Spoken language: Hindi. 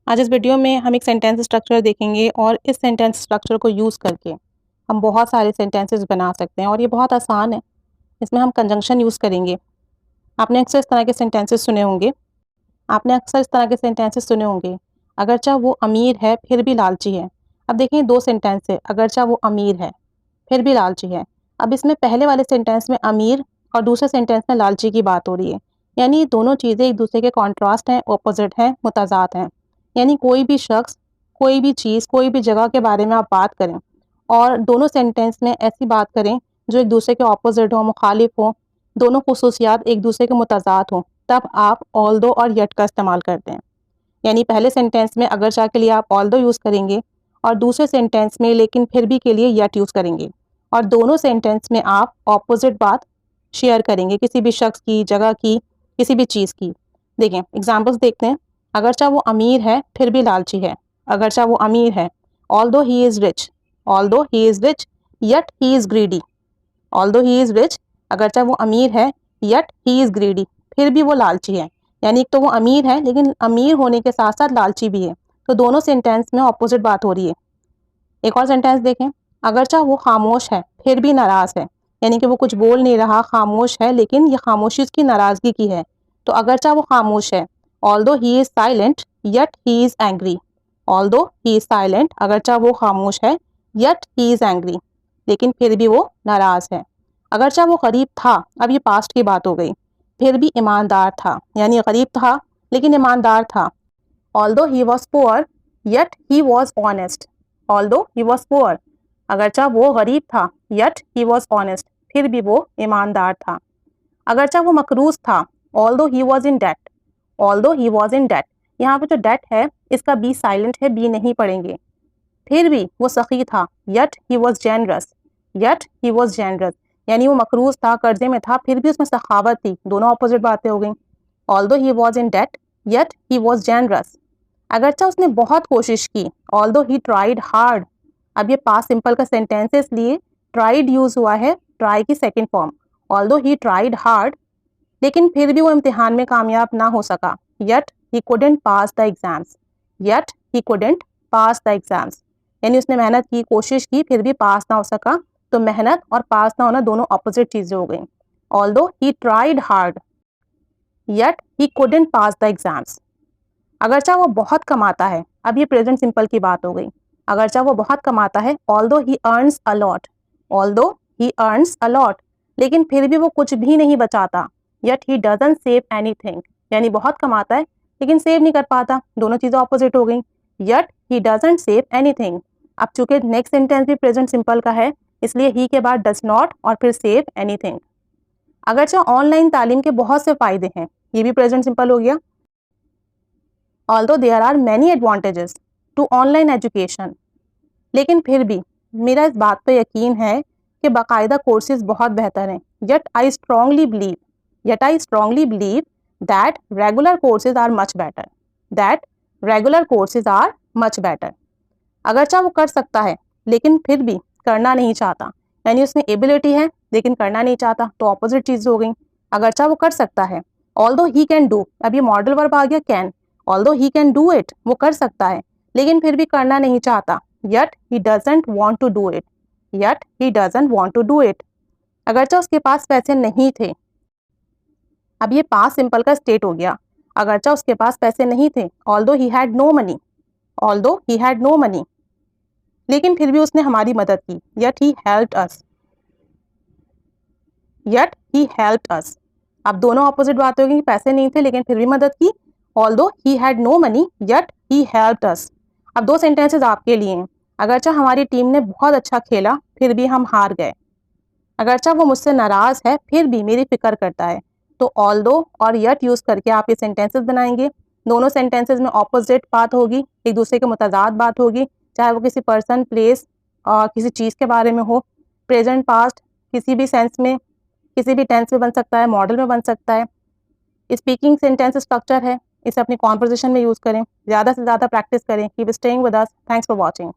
आज इस वीडियो में हम एक सेंटेंस स्ट्रक्चर देखेंगे और इस सेंटेंस स्ट्रक्चर को यूज़ करके हम बहुत सारे सेंटेंसेस बना सकते हैं और ये बहुत आसान है। इसमें हम कंजंक्शन यूज़ करेंगे। आपने अक्सर इस तरह के सेंटेंसेस सुने होंगे। अगरचा वो अमीर है फिर भी लालची है। अब देखिए 2 सेंटेंस है। अगरचा वो अमीर है फिर भी लालची है। अब इसमें पहले वाले सेंटेंस में अमीर और दूसरे सेंटेंस में लालची की बात हो रही है। यानी दोनों चीज़ें एक दूसरे के कॉन्ट्रास्ट हैं, ऑपोजिट हैं, मुताज़ाद हैं। यानी कोई भी शख्स, कोई भी चीज़, कोई भी जगह के बारे में आप बात करें और दोनों सेंटेंस में ऐसी बात करें जो एक दूसरे के ऑपोजिट हो, मुखालिफ हो, दोनों खुसूसियात एक दूसरे के मुताज़ाद हों, तब आप ऑल्दो और यट का इस्तेमाल करते हैं। यानी पहले सेंटेंस में अगरचा के लिए आप ऑल्दो यूज़ करेंगे और दूसरे सेंटेंस में लेकिन फिर भी के लिए यट यूज़ करेंगे और दोनों सेंटेंस में आप ऑपोजिट बात शेयर करेंगे, किसी भी शख्स की, जगह की, किसी भी चीज़ की। देखें एग्जाम्पल्स देखते हैं। अगरचा वो अमीर है फिर भी लालची है। अगरचा वो अमीर है, although he is rich, although he is rich yet he is greedy. Although he is rich, अगरचा वो अमीर है, यट ही इज़ ग्रीडी, फिर भी वो लालची है। यानी एक तो वो अमीर है लेकिन अमीर होने के साथ साथ लालची भी है। तो दोनों सेंटेंस में ऑपोजिट बात हो रही है। एक और सेंटेंस देखें। अगरचा वो खामोश है फिर भी नाराज़ है। यानी कि वो कुछ बोल नहीं रहा, खामोश है, लेकिन ये खामोशी उसकी नाराज़गी की है। तो अगरचा वो खामोश है, although he is silent yet he is angry. Although he is silent, अगरचा वो खामोश है, यट ही इज़ एंग्री, लेकिन फिर भी वो नाराज़ है। अगरचा वो गरीब था, अब ये पास्ट की बात हो गई, फिर भी ईमानदार था। यानी गरीब था लेकिन ईमानदार था। Although he was poor yet he was honest. Although he was poor, अगरचा वो गरीब था, यट ही वॉज ऑनेस्ट, फिर भी वो ईमानदार था। अगरचा वो मकरूज था, although he was in debt. Although he was in debt, यहाँ पे जो डेट है इसका बी साइलेंट है, बी नहीं पढ़ेंगे। फिर भी वो सखी था, yet he was generous. Yet he was generous, यानी वो मकरूज था, कर्जे में था, फिर भी उसमें सखावत थी। दोनों अपोजिट बातें हो गई। Although he was in debt yet he was generous, अगरचा उसने बहुत कोशिश की, ऑल्दो ही ट्राइड हार्ड। अब ये पास्ट सिंपल का सेंटेंस है इसलिए ट्राइड यूज हुआ है, ट्राई की second form. Although he tried hard, लेकिन फिर भी वो इम्तिहान में कामयाब ना हो सका। Yet he couldn't pass the exams. Yet he couldn't pass the exams, यानी उसने मेहनत की, कोशिश की, फिर भी पास ना हो सका। तो मेहनत और पास ना होना दोनों अपोजिट चीजें हो गई। Although he tried hard yet he couldn't pass the exams, अगरचा वो बहुत कमाता है। अब ये प्रेजेंट सिंपल की बात हो गई। अगरचा वो बहुत कमाता है, although he earns a lot. Although he earns a lot, लेकिन फिर भी वो कुछ भी नहीं बचाता। Yet he doesn't save anything, यानी बहुत कमाता है लेकिन सेव नहीं कर पाता। दोनों चीज़ें ऑपोजिट हो गई। Yet he doesn't save anything. अब चूंकि नेक्स्ट सेंटेंस भी प्रेजेंट सिंपल का है इसलिए ही के बाद डज नॉट और फिर सेव एनीथिंग। अगरचा ऑनलाइन तालीम के बहुत से फायदे हैं, ये भी प्रेजेंट सिंपल हो गया। Although there are many advantages to online education, लेकिन फिर भी मेरा इस बात पे यकीन है कि बाकायदा कोर्सेज बहुत बेहतर हैं। Yet I strongly believe that regular courses are much better. That regular courses are much better. अगरचा वो कर सकता है लेकिन फिर भी करना नहीं चाहता, यानी उसमें एबिलिटी है लेकिन करना नहीं चाहता। तो ऑपोजिट चीज़ हो गई। अगरचा वो कर सकता है, ऑल्दो ही कैन डू, अब ये मॉडल वर्ब आ गया can. Although he can do it, वो कर सकता है लेकिन फिर भी करना नहीं चाहता। Yet he doesn't want to do it. Yet he doesn't want to do it, अगरचा उसके पास पैसे नहीं थे। अब ये पास्ट सिंपल का स्टेट हो गया। अगरचा उसके पास पैसे नहीं थे, although he had no money. Although he had no money, लेकिन फिर भी उसने हमारी मदद की। Yet he helped us. Yet he helped us, अब दोनों अपोजिट बात होगी। पैसे नहीं थे लेकिन फिर भी मदद की। Although he had no money yet he helped us. अब 2 सेंटेंसेस आपके लिए हैं। अगरचा हमारी टीम ने बहुत अच्छा खेला फिर भी हम हार गए। अगरचा वो मुझसे नाराज़ है फिर भी मेरी फिक्र करता है। तो ऑल्दो और यट यूज़ करके आप ये सेंटेंसेस बनाएंगे। दोनों सेंटेंसेस में ऑपोजिट बात होगी, एक दूसरे के मुताजाद बात होगी, चाहे वो किसी पर्सन, प्लेस और किसी चीज़ के बारे में हो। प्रेजेंट, पास्ट, किसी भी सेंस में, किसी भी टेंस में बन सकता है, मॉडल में बन सकता है। स्पीकिंग सेंटेंस स्ट्रक्चर है, इसे अपनी कॉन्वर्सेशन में यूज़ करें। ज़्यादा से ज़्यादा प्रैक्टिस करें। Keep staying with us. Thanks for watching.